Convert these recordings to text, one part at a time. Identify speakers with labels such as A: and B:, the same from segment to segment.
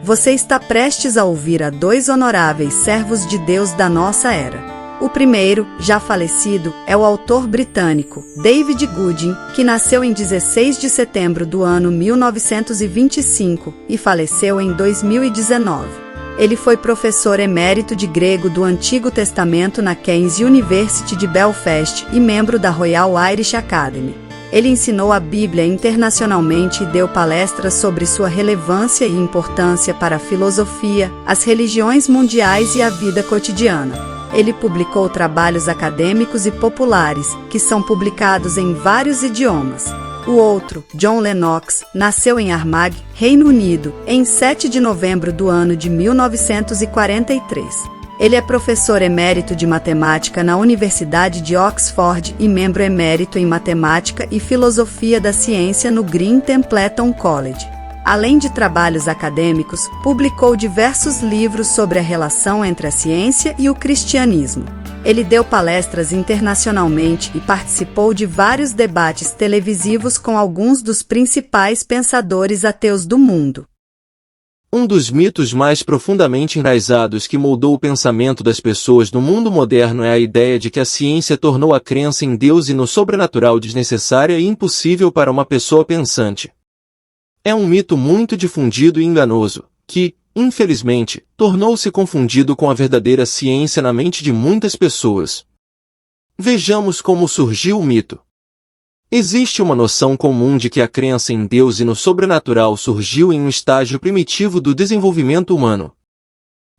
A: Você está prestes a ouvir a dois honoráveis servos de Deus da nossa era. O primeiro, já falecido, é o autor britânico David Gooding, que nasceu em 16 de setembro do ano 1925 e faleceu em 2019. Ele foi professor emérito de grego do Antigo Testamento na King's University de Belfast e membro da Royal Irish Academy. Ele ensinou a Bíblia internacionalmente e deu palestras sobre sua relevância e importância para a filosofia, as religiões mundiais e a vida cotidiana. Ele publicou trabalhos acadêmicos e populares, que são publicados em vários idiomas. O outro, John Lennox, nasceu em Armagh, Reino Unido, em 7 de novembro do ano de 1943. Ele é professor emérito de matemática na Universidade de Oxford e membro emérito em matemática e filosofia da ciência no Green Templeton College. Além de trabalhos acadêmicos, publicou diversos livros sobre a relação entre a ciência e o cristianismo. Ele deu palestras internacionalmente e participou de vários debates televisivos com alguns dos principais pensadores ateus do mundo.
B: Um dos mitos mais profundamente enraizados que moldou o pensamento das pessoas no mundo moderno é a ideia de que a ciência tornou a crença em Deus e no sobrenatural desnecessária e impossível para uma pessoa pensante. É um mito muito difundido e enganoso, que, infelizmente, tornou-se confundido com a verdadeira ciência na mente de muitas pessoas. Vejamos como surgiu o mito. Existe uma noção comum de que a crença em Deus e no sobrenatural surgiu em um estágio primitivo do desenvolvimento humano.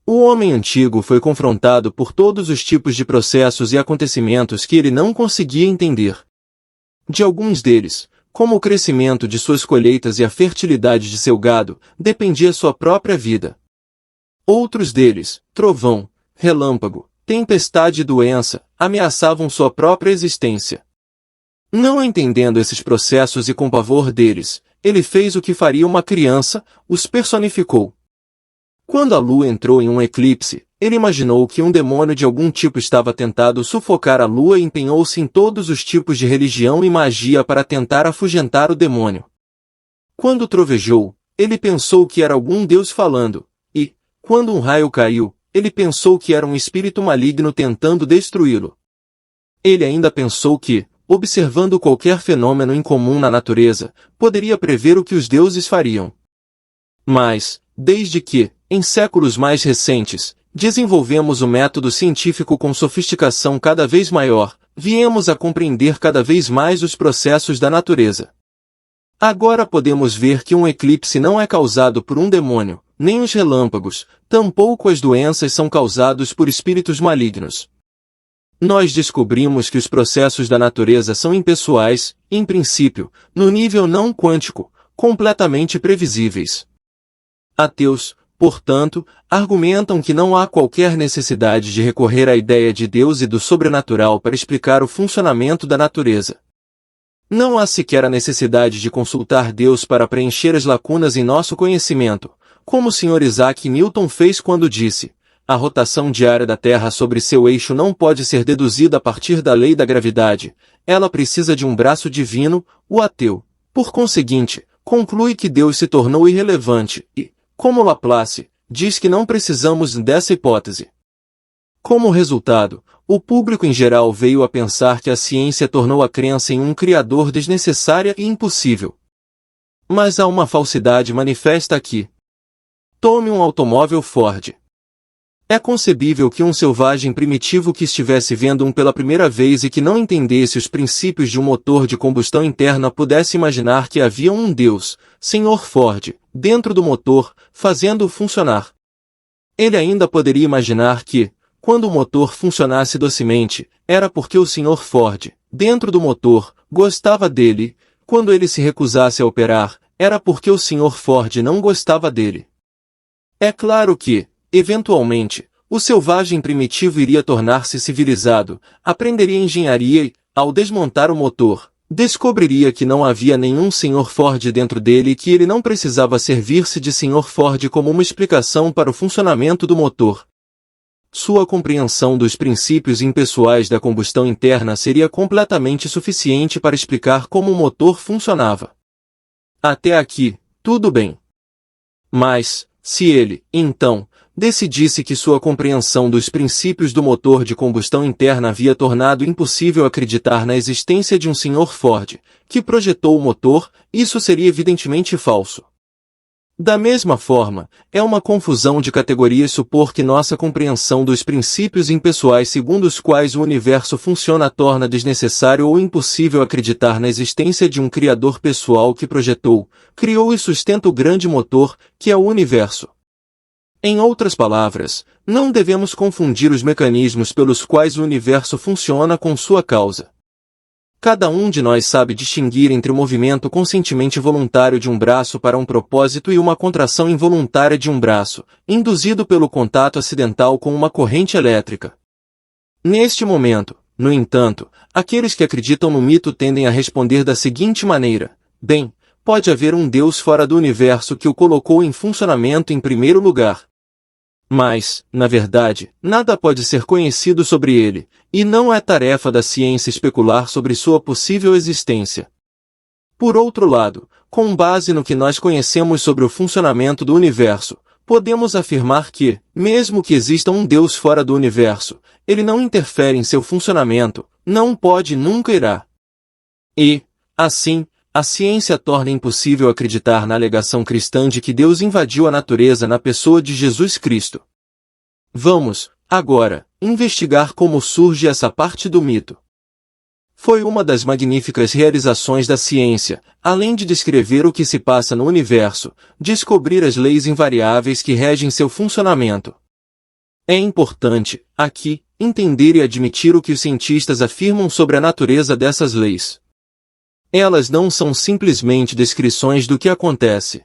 B: O homem antigo foi confrontado por todos os tipos de processos e acontecimentos que ele não conseguia entender. De alguns deles, como o crescimento de suas colheitas e a fertilidade de seu gado, dependia sua própria vida. Outros deles, trovão, relâmpago, tempestade e doença, ameaçavam sua própria existência. Não entendendo esses processos e com pavor deles, ele fez o que faria uma criança, os personificou. Quando a lua entrou em um eclipse, ele imaginou que um demônio de algum tipo estava tentando sufocar a lua e empenhou-se em todos os tipos de religião e magia para tentar afugentar o demônio. Quando trovejou, ele pensou que era algum deus falando, e, quando um raio caiu, ele pensou que era um espírito maligno tentando destruí-lo. Ele ainda pensou que, observando qualquer fenômeno incomum na natureza, poderia prever o que os deuses fariam. Mas, desde que, em séculos mais recentes, desenvolvemos o método científico com sofisticação cada vez maior, viemos a compreender cada vez mais os processos da natureza. Agora podemos ver que um eclipse não é causado por um demônio, nem os relâmpagos, tampouco as doenças são causados por espíritos malignos. Nós descobrimos que os processos da natureza são impessoais, em princípio, no nível não quântico, completamente previsíveis. Ateus, portanto, argumentam que não há qualquer necessidade de recorrer à ideia de Deus e do sobrenatural para explicar o funcionamento da natureza. Não há sequer a necessidade de consultar Deus para preencher as lacunas em nosso conhecimento, como o Sr. Isaac Newton fez quando disse: a rotação diária da Terra sobre seu eixo não pode ser deduzida a partir da lei da gravidade, ela precisa de um braço divino, o ateu. Por conseguinte, conclui que Deus se tornou irrelevante e, como Laplace, diz que não precisamos dessa hipótese. Como resultado, o público em geral veio a pensar que a ciência tornou a crença em um Criador desnecessária e impossível. Mas há uma falsidade manifesta aqui. Tome um automóvel Ford. É concebível que um selvagem primitivo que estivesse vendo pela primeira vez e que não entendesse os princípios de um motor de combustão interna pudesse imaginar que havia um Deus, Sr. Ford, dentro do motor, fazendo-o funcionar. Ele ainda poderia imaginar que, quando o motor funcionasse docemente, era porque o Sr. Ford, dentro do motor, gostava dele, quando ele se recusasse a operar, era porque o Sr. Ford não gostava dele. É claro que, eventualmente, o selvagem primitivo iria tornar-se civilizado, aprenderia engenharia e, ao desmontar o motor, descobriria que não havia nenhum Sr. Ford dentro dele e que ele não precisava servir-se de Sr. Ford como uma explicação para o funcionamento do motor. Sua compreensão dos princípios impessoais da combustão interna seria completamente suficiente para explicar como o motor funcionava. Até aqui, tudo bem. Mas, Se ele, então, decidisse que sua compreensão dos princípios do motor de combustão interna havia tornado impossível acreditar na existência de um Sr. Ford, que projetou o motor, isso seria evidentemente falso. Da mesma forma, é uma confusão de categorias supor que nossa compreensão dos princípios impessoais segundo os quais o universo funciona torna desnecessário ou impossível acreditar na existência de um Criador pessoal que projetou, criou e sustenta o grande motor, que é o universo. Em outras palavras, não devemos confundir os mecanismos pelos quais o universo funciona com sua causa. Cada um de nós sabe distinguir entre o movimento conscientemente voluntário de um braço para um propósito e uma contração involuntária de um braço, induzido pelo contato acidental com uma corrente elétrica. Neste momento, no entanto, aqueles que acreditam no mito tendem a responder da seguinte maneira: bem, pode haver um Deus fora do universo que o colocou em funcionamento em primeiro lugar. Mas, na verdade, nada pode ser conhecido sobre ele, e não é tarefa da ciência especular sobre sua possível existência. Por outro lado, com base no que nós conhecemos sobre o funcionamento do universo, podemos afirmar que, mesmo que exista um Deus fora do universo, ele não interfere em seu funcionamento, não pode e nunca irá. E, assim, a ciência torna impossível acreditar na alegação cristã de que Deus invadiu a natureza na pessoa de Jesus Cristo. Vamos, agora, investigar como surge essa parte do mito. Foi uma das magníficas realizações da ciência, além de descrever o que se passa no universo, descobrir as leis invariáveis que regem seu funcionamento. É importante, aqui, entender e admitir o que os cientistas afirmam sobre a natureza dessas leis. Elas não são simplesmente descrições do que acontece.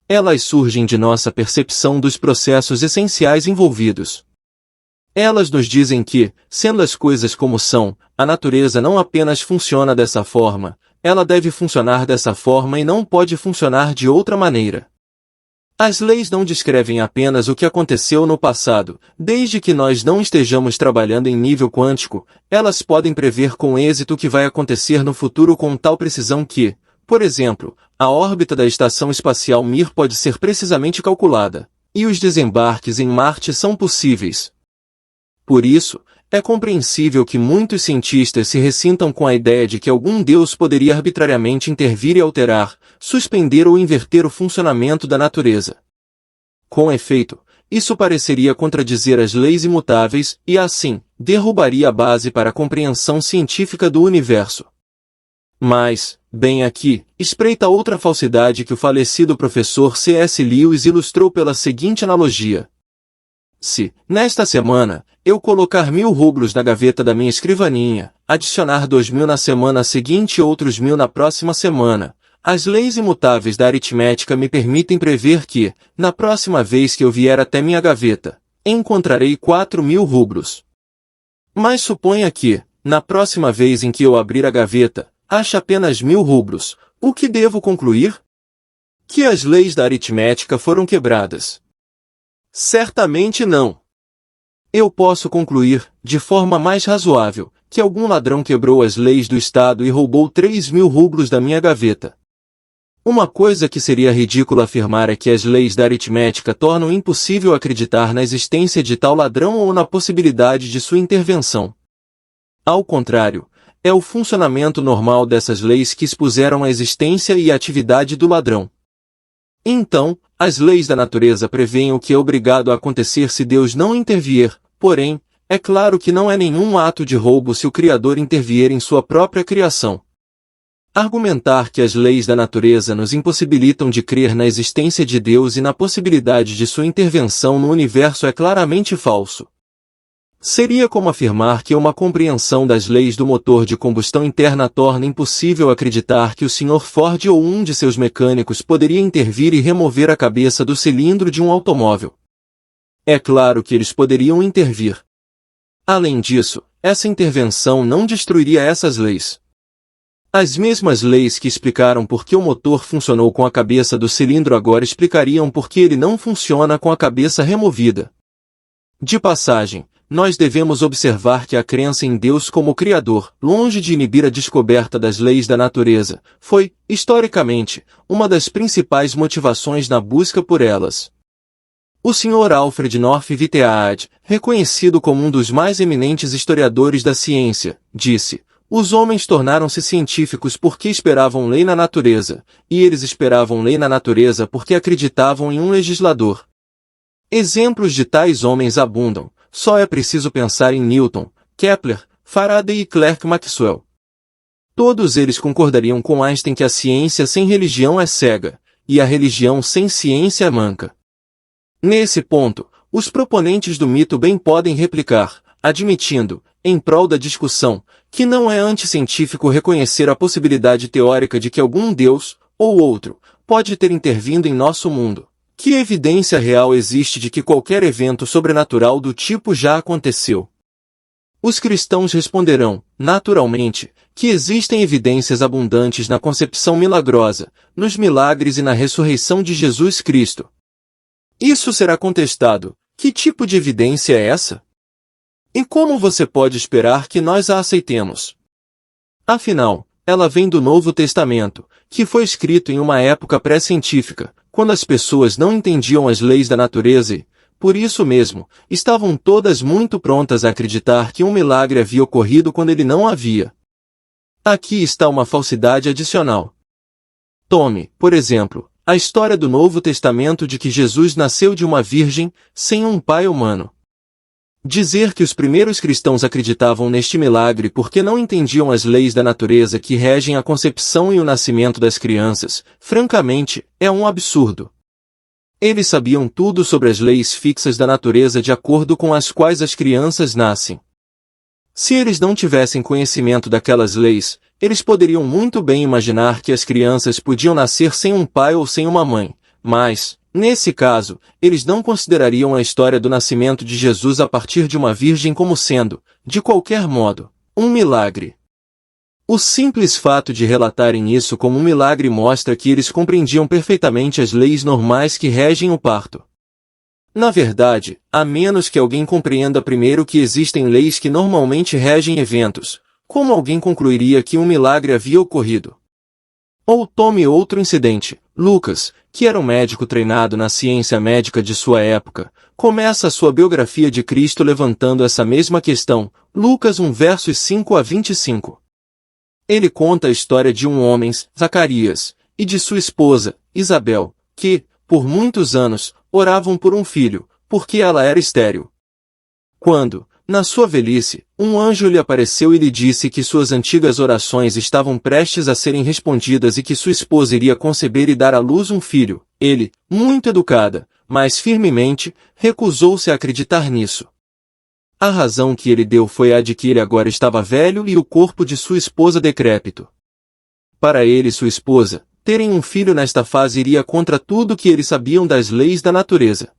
B: Elas surgem de nossa percepção dos processos essenciais envolvidos. Elas nos dizem que, sendo as coisas como são, a natureza não apenas funciona dessa forma, ela deve funcionar dessa forma e não pode funcionar de outra maneira. As leis não descrevem apenas o que aconteceu no passado, desde que nós não estejamos trabalhando em nível quântico, elas podem prever com êxito o que vai acontecer no futuro com tal precisão que, por exemplo, a órbita da Estação Espacial Mir pode ser precisamente calculada, e os desembarques em Marte são possíveis. Por isso, é compreensível que muitos cientistas se ressintam com a ideia de que algum Deus poderia arbitrariamente intervir e alterar, suspender ou inverter o funcionamento da natureza. Com efeito, isso pareceria contradizer as leis imutáveis e, assim, derrubaria a base para a compreensão científica do universo. Mas, bem aqui, espreita outra falsidade que o falecido professor C.S. Lewis ilustrou pela seguinte analogia. Se, nesta semana, eu colocar 1000 rublos na gaveta da minha escrivaninha, adicionar 2000 na semana seguinte e outros 1000 na próxima semana, as leis imutáveis da aritmética me permitem prever que, na próxima vez que eu vier até minha gaveta, encontrarei 4000 rublos. Mas suponha que, na próxima vez em que eu abrir a gaveta, ache apenas 1000 rublos, o que devo concluir? Que as leis da aritmética foram quebradas. Certamente não. Eu posso concluir, de forma mais razoável, que algum ladrão quebrou as leis do Estado e roubou 3000 rublos da minha gaveta. Uma coisa que seria ridículo afirmar é que as leis da aritmética tornam impossível acreditar na existência de tal ladrão ou na possibilidade de sua intervenção. Ao contrário, é o funcionamento normal dessas leis que expuseram a existência e a atividade do ladrão. Então, as leis da natureza prevêem o que é obrigado a acontecer se Deus não intervir, porém, é claro que não é nenhum ato de roubo se o Criador intervier em sua própria criação. Argumentar que as leis da natureza nos impossibilitam de crer na existência de Deus e na possibilidade de sua intervenção no universo é claramente falso. Seria como afirmar que uma compreensão das leis do motor de combustão interna torna impossível acreditar que o Sr. Ford ou um de seus mecânicos poderia intervir e remover a cabeça do cilindro de um automóvel. É claro que eles poderiam intervir. Além disso, essa intervenção não destruiria essas leis. As mesmas leis que explicaram por que o motor funcionou com a cabeça do cilindro agora explicariam por que ele não funciona com a cabeça removida. De passagem, nós devemos observar que a crença em Deus como Criador, longe de inibir a descoberta das leis da natureza, foi, historicamente, uma das principais motivações na busca por elas. O Sr. Alfred North Whitehead, reconhecido como um dos mais eminentes historiadores da ciência, disse: os homens tornaram-se científicos porque esperavam lei na natureza, e eles esperavam lei na natureza porque acreditavam em um legislador. Exemplos de tais homens abundam, só é preciso pensar em Newton, Kepler, Faraday e Clerk Maxwell. Todos eles concordariam com Einstein que a ciência sem religião é cega, e a religião sem ciência é manca. Nesse ponto, os proponentes do mito bem podem replicar, admitindo, em prol da discussão, que não é anticientífico reconhecer a possibilidade teórica de que algum Deus, ou outro, pode ter intervindo em nosso mundo. Que evidência real existe de que qualquer evento sobrenatural do tipo já aconteceu? Os cristãos responderão, naturalmente, que existem evidências abundantes na concepção milagrosa, nos milagres e na ressurreição de Jesus Cristo. Isso será contestado. Que tipo de evidência é essa? E como você pode esperar que nós a aceitemos? Afinal, ela vem do Novo Testamento, que foi escrito em uma época pré-científica, quando as pessoas não entendiam as leis da natureza e, por isso mesmo, estavam todas muito prontas a acreditar que um milagre havia ocorrido quando ele não havia. Aqui está uma falsidade adicional. Tome, por exemplo, a história do Novo Testamento de que Jesus nasceu de uma virgem, sem um pai humano. Dizer que os primeiros cristãos acreditavam neste milagre porque não entendiam as leis da natureza que regem a concepção e o nascimento das crianças, francamente, é um absurdo. Eles sabiam tudo sobre as leis fixas da natureza de acordo com as quais as crianças nascem. Se eles não tivessem conhecimento daquelas leis, eles poderiam muito bem imaginar que as crianças podiam nascer sem um pai ou sem uma mãe, mas, nesse caso, eles não considerariam a história do nascimento de Jesus a partir de uma virgem como sendo, de qualquer modo, um milagre. O simples fato de relatarem isso como um milagre mostra que eles compreendiam perfeitamente as leis normais que regem o parto. Na verdade, a menos que alguém compreenda primeiro que existem leis que normalmente regem eventos, como alguém concluiria que um milagre havia ocorrido? Ou tome outro incidente. Lucas, que era um médico treinado na ciência médica de sua época, começa a sua biografia de Cristo levantando essa mesma questão, Lucas 1 versos 5 a 25. Ele conta a história de um homem, Zacarias, e de sua esposa, Isabel, que, por muitos anos, oravam por um filho, porque ela era estéril. Quando, na sua velhice, um anjo lhe apareceu e lhe disse que suas antigas orações estavam prestes a serem respondidas e que sua esposa iria conceber e dar à luz um filho, ele, muito educada, mas firmemente, recusou-se a acreditar nisso. A razão que ele deu foi a de que ele agora estava velho e o corpo de sua esposa decrépito. Para ele e sua esposa, terem um filho nesta fase iria contra tudo que eles sabiam das leis da natureza.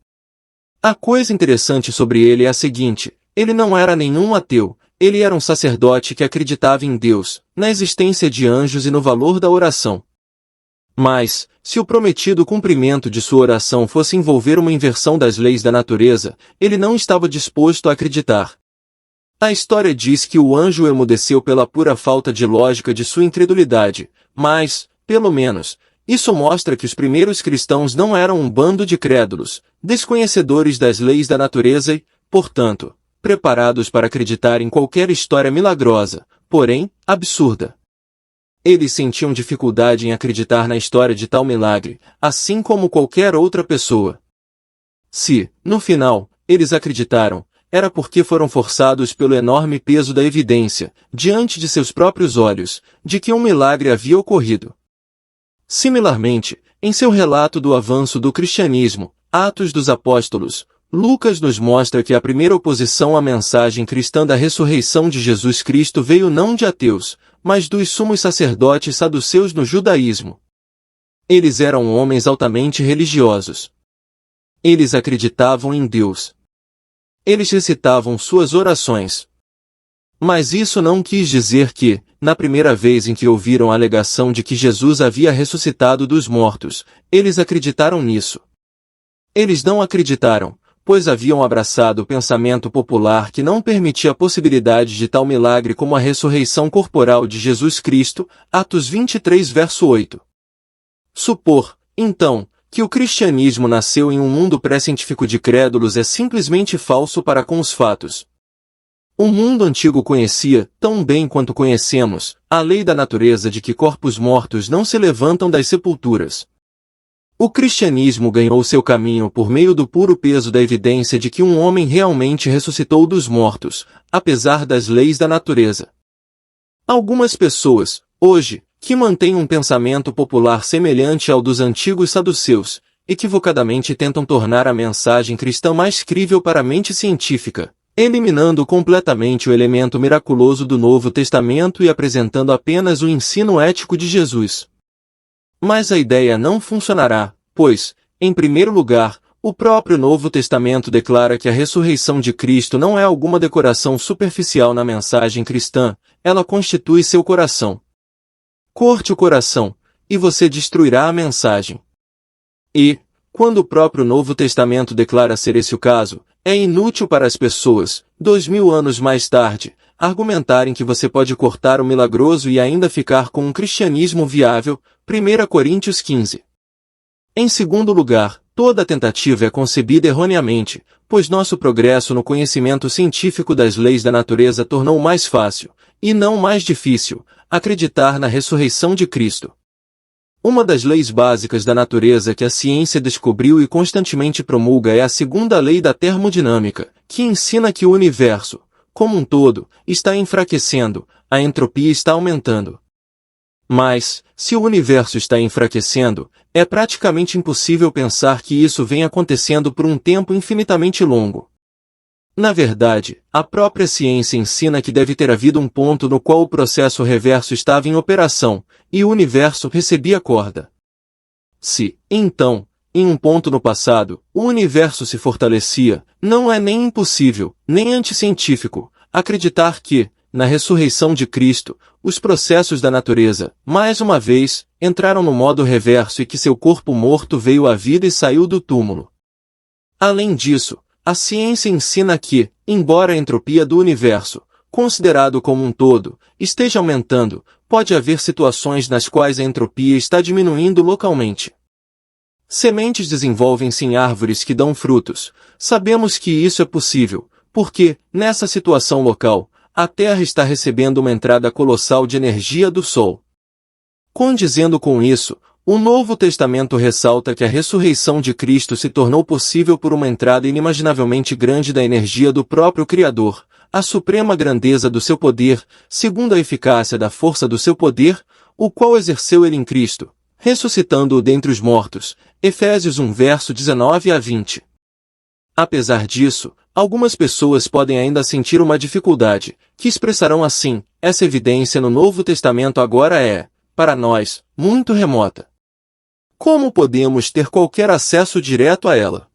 B: A coisa interessante sobre ele é a seguinte: ele não era nenhum ateu, ele era um sacerdote que acreditava em Deus, na existência de anjos e no valor da oração. Mas, se o prometido cumprimento de sua oração fosse envolver uma inversão das leis da natureza, ele não estava disposto a acreditar. A história diz que o anjo emudeceu pela pura falta de lógica de sua incredulidade, mas, pelo menos, isso mostra que os primeiros cristãos não eram um bando de crédulos, desconhecedores das leis da natureza e, portanto, preparados para acreditar em qualquer história milagrosa, porém, absurda. Eles sentiam dificuldade em acreditar na história de tal milagre, assim como qualquer outra pessoa. Se, no final, eles acreditaram, era porque foram forçados pelo enorme peso da evidência, diante de seus próprios olhos, de que um milagre havia ocorrido. Similarmente, em seu relato do avanço do cristianismo, Atos dos Apóstolos, Lucas nos mostra que a primeira oposição à mensagem cristã da ressurreição de Jesus Cristo veio não de ateus, mas dos sumos sacerdotes saduceus no judaísmo. Eles eram homens altamente religiosos. Eles acreditavam em Deus. Eles recitavam suas orações. Mas isso não quis dizer que, na primeira vez em que ouviram a alegação de que Jesus havia ressuscitado dos mortos, eles acreditaram nisso. Eles não acreditaram, pois haviam abraçado o pensamento popular que não permitia a possibilidade de tal milagre como a ressurreição corporal de Jesus Cristo, Atos 23 verso 8. Supor, então, que o cristianismo nasceu em um mundo pré-científico de crédulos é simplesmente falso para com os fatos. O mundo antigo conhecia, tão bem quanto conhecemos, a lei da natureza de que corpos mortos não se levantam das sepulturas. O cristianismo ganhou seu caminho por meio do puro peso da evidência de que um homem realmente ressuscitou dos mortos, apesar das leis da natureza. Algumas pessoas, hoje, que mantêm um pensamento popular semelhante ao dos antigos saduceus, equivocadamente tentam tornar a mensagem cristã mais crível para a mente científica, eliminando completamente o elemento miraculoso do Novo Testamento e apresentando apenas o ensino ético de Jesus. Mas a ideia não funcionará, pois, em primeiro lugar, o próprio Novo Testamento declara que a ressurreição de Cristo não é alguma decoração superficial na mensagem cristã, ela constitui seu coração. Corte o coração, e você destruirá a mensagem. E, quando o próprio Novo Testamento declara ser esse o caso, é inútil para as pessoas, 2000 anos mais tarde, argumentarem que você pode cortar o milagroso e ainda ficar com um cristianismo viável, 1 Coríntios 15. Em segundo lugar, toda tentativa é concebida erroneamente, pois nosso progresso no conhecimento científico das leis da natureza tornou mais fácil, e não mais difícil, acreditar na ressurreição de Cristo. Uma das leis básicas da natureza que a ciência descobriu e constantemente promulga é a segunda lei da termodinâmica, que ensina que o universo, como um todo, está enfraquecendo, a entropia está aumentando. Mas, se o universo está enfraquecendo, é praticamente impossível pensar que isso venha acontecendo por um tempo infinitamente longo. Na verdade, a própria ciência ensina que deve ter havido um ponto no qual o processo reverso estava em operação, e o universo recebia corda. Se, então, em um ponto no passado, o universo se fortalecia, não é nem impossível, nem anticientífico, acreditar que, na ressurreição de Cristo, os processos da natureza, mais uma vez, entraram no modo reverso e que seu corpo morto veio à vida e saiu do túmulo. Além disso, a ciência ensina que, embora a entropia do universo, considerado como um todo, esteja aumentando, pode haver situações nas quais a entropia está diminuindo localmente. Sementes desenvolvem-se em árvores que dão frutos. Sabemos que isso é possível, porque, nessa situação local, a Terra está recebendo uma entrada colossal de energia do Sol. Condizendo com isso, o Novo Testamento ressalta que a ressurreição de Cristo se tornou possível por uma entrada inimaginavelmente grande da energia do próprio Criador, a suprema grandeza do seu poder, segundo a eficácia da força do seu poder, o qual exerceu ele em Cristo, ressuscitando-o dentre os mortos. Efésios 1 verso 19 a 20. Apesar disso, algumas pessoas podem ainda sentir uma dificuldade, que expressarão assim: essa evidência no Novo Testamento agora é, para nós, muito remota. Como podemos ter qualquer acesso direto a ela?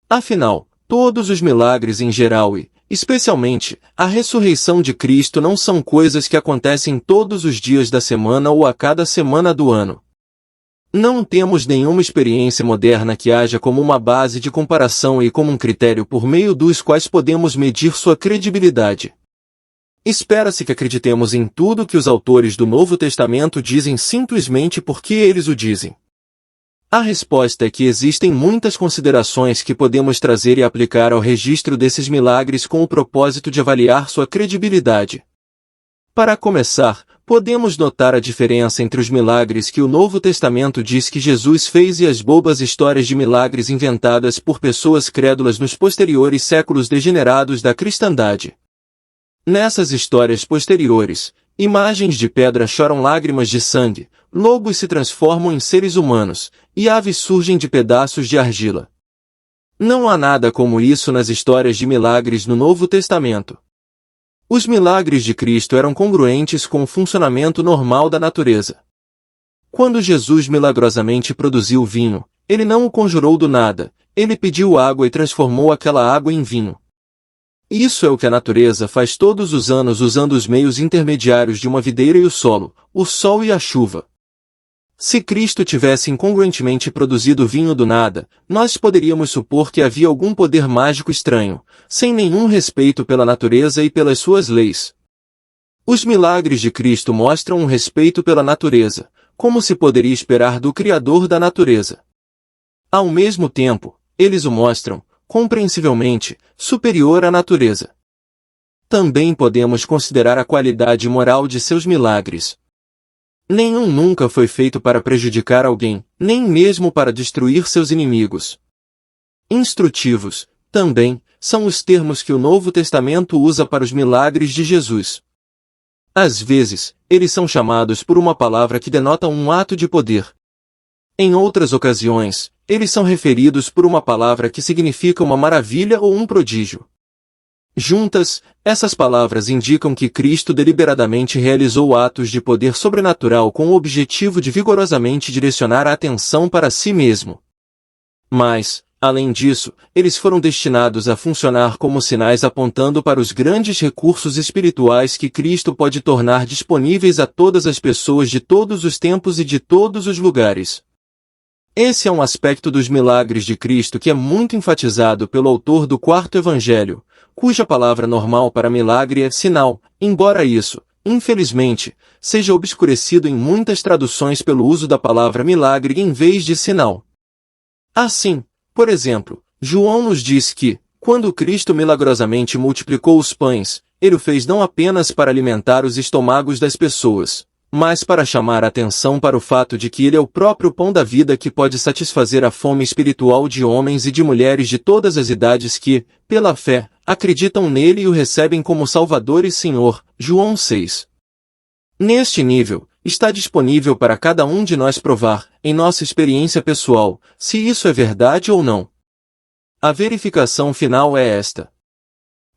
B: Afinal, todos os milagres em geral e, especialmente, a ressurreição de Cristo não são coisas que acontecem todos os dias da semana ou a cada semana do ano. Não temos nenhuma experiência moderna que haja como uma base de comparação e como um critério por meio dos quais podemos medir sua credibilidade. Espera-se que acreditemos em tudo que os autores do Novo Testamento dizem simplesmente porque eles o dizem. A resposta é que existem muitas considerações que podemos trazer e aplicar ao registro desses milagres com o propósito de avaliar sua credibilidade. Para começar, podemos notar a diferença entre os milagres que o Novo Testamento diz que Jesus fez e as bobas histórias de milagres inventadas por pessoas crédulas nos posteriores séculos degenerados da cristandade. Nessas histórias posteriores, imagens de pedra choram lágrimas de sangue, lobos se transformam em seres humanos, e aves surgem de pedaços de argila. Não há nada como isso nas histórias de milagres no Novo Testamento. Os milagres de Cristo eram congruentes com o funcionamento normal da natureza. Quando Jesus milagrosamente produziu vinho, ele não o conjurou do nada, ele pediu água e transformou aquela água em vinho. Isso é o que a natureza faz todos os anos usando os meios intermediários de uma videira e o solo, o sol e a chuva. Se Cristo tivesse incongruentemente produzido vinho do nada, nós poderíamos supor que havia algum poder mágico estranho, sem nenhum respeito pela natureza e pelas suas leis. Os milagres de Cristo mostram um respeito pela natureza, como se poderia esperar do Criador da natureza. Ao mesmo tempo, eles o mostram, compreensivelmente, superior à natureza. Também podemos considerar a qualidade moral de seus milagres. Nenhum nunca foi feito para prejudicar alguém, nem mesmo para destruir seus inimigos. Instrutivos, também, são os termos que o Novo Testamento usa para os milagres de Jesus. Às vezes, eles são chamados por uma palavra que denota um ato de poder. Em outras ocasiões, eles são referidos por uma palavra que significa uma maravilha ou um prodígio. Juntas, essas palavras indicam que Cristo deliberadamente realizou atos de poder sobrenatural com o objetivo de vigorosamente direcionar a atenção para si mesmo. Mas, além disso, eles foram destinados a funcionar como sinais apontando para os grandes recursos espirituais que Cristo pode tornar disponíveis a todas as pessoas de todos os tempos e de todos os lugares. Esse é um aspecto dos milagres de Cristo que é muito enfatizado pelo autor do quarto evangelho, cuja palavra normal para milagre é sinal, embora isso, infelizmente, seja obscurecido em muitas traduções pelo uso da palavra milagre em vez de sinal. Assim, por exemplo, João nos diz que, quando Cristo milagrosamente multiplicou os pães, ele o fez não apenas para alimentar os estômagos das pessoas, mas para chamar a atenção para o fato de que ele é o próprio pão da vida que pode satisfazer a fome espiritual de homens e de mulheres de todas as idades que, pela fé, acreditam nele e o recebem como Salvador e Senhor. João 6. Neste nível, está disponível para cada um de nós provar, em nossa experiência pessoal, se isso é verdade ou não. A verificação final é esta.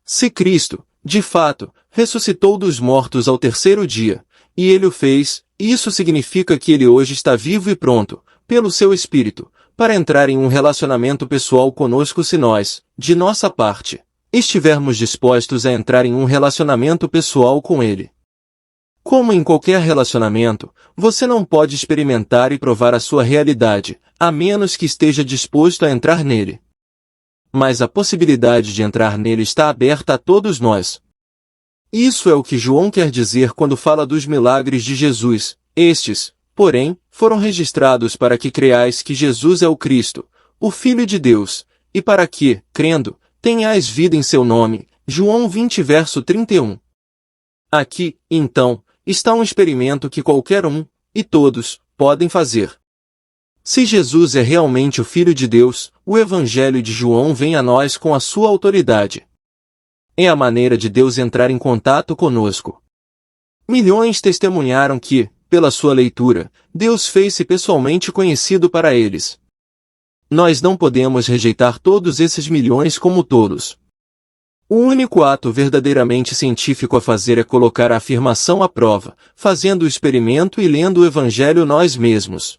B: Se Cristo, de fato, ressuscitou dos mortos ao terceiro dia, e ele o fez, isso significa que ele hoje está vivo e pronto, pelo seu Espírito, para entrar em um relacionamento pessoal conosco se nós, de nossa parte, estivermos dispostos a entrar em um relacionamento pessoal com ele. Como em qualquer relacionamento, você não pode experimentar e provar a sua realidade, a menos que esteja disposto a entrar nele. Mas a possibilidade de entrar nele está aberta a todos nós. Isso é o que João quer dizer quando fala dos milagres de Jesus. Estes, porém, foram registrados para que creiais que Jesus é o Cristo, o Filho de Deus, e para que, crendo, tenhais vida em seu nome. João 20 verso 31. Aqui, então, está um experimento que qualquer um, e todos, podem fazer. Se Jesus é realmente o Filho de Deus, o Evangelho de João vem a nós com a sua autoridade. É a maneira de Deus entrar em contato conosco. Milhões testemunharam que, pela sua leitura, Deus fez-se pessoalmente conhecido para eles. Nós não podemos rejeitar todos esses milhões como tolos. O único ato verdadeiramente científico a fazer é colocar a afirmação à prova, fazendo o experimento e lendo o Evangelho nós mesmos.